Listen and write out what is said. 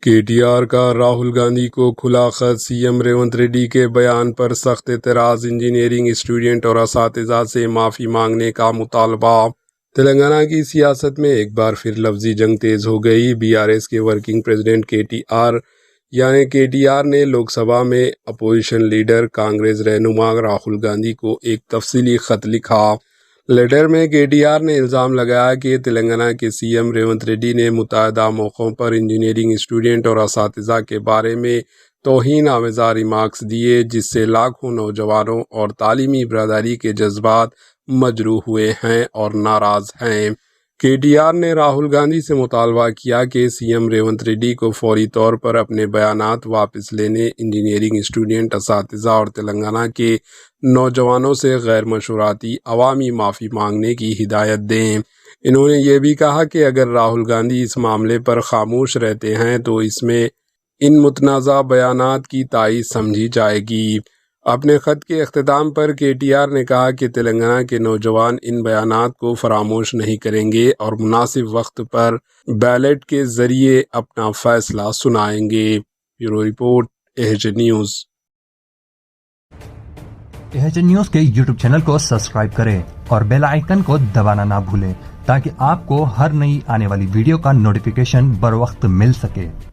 کے T R کا راہل گاندھی کو کھلا خط، سی ایم ریونت ریڈی کے بیان پر سخت اعتراض، انجینئرنگ اسٹوڈنٹ اور اساتذہ سے معافی مانگنے کا مطالبہ۔ تلنگانہ کی سیاست میں ایک بار پھر لفظی جنگ تیز ہو گئی۔ بی آر ایس کے ورکنگ پریزیڈنٹ کے ٹی آر نے لوک سبھا میں اپوزیشن لیڈر کانگریس رہنما راہل گاندھی کو ایک تفصیلی خط لکھا۔ لیٹر میں کے ٹی آر نے الزام لگایا کہ تلنگانہ کے سی ایم ریونت ریڈی نے متعدد موقعوں پر انجینئرنگ اسٹوڈنٹ اور اساتذہ کے بارے میں توہین آمیزہ ریمارکس دیے، جس سے لاکھوں نوجوانوں اور تعلیمی برادری کے جذبات مجروح ہوئے ہیں اور ناراض ہیں۔ کے ٹی آر نے راہل گاندھی سے مطالبہ کیا کہ سی ایم ریونت ریڈی کو فوری طور پر اپنے بیانات واپس لینے، انجینئرنگ اسٹوڈنٹ، اساتذہ اور تلنگانہ کے نوجوانوں سے غیر مشروطی عوامی معافی مانگنے کی ہدایت دیں۔ انہوں نے یہ بھی کہا کہ اگر راہل گاندھی اس معاملے پر خاموش رہتے ہیں تو اس میں ان متنازع بیانات کی تائید سمجھی جائے گی۔ اپنے خط کے اختتام پر کے ٹی آر نے کہا کہ تلنگانہ کے نوجوان ان بیانات کو فراموش نہیں کریں گے اور مناسب وقت پر بیلٹ کے ذریعے اپنا فیصلہ سنائیں گے۔ Bureau report, a news. A news کے یوٹیوب چینل کو سبسکرائب کریں اور بیل آئیکن کو دبانا نہ بھولیں تاکہ آپ کو ہر نئی آنے والی ویڈیو کا نوٹیفیکیشن بر وقت مل سکے۔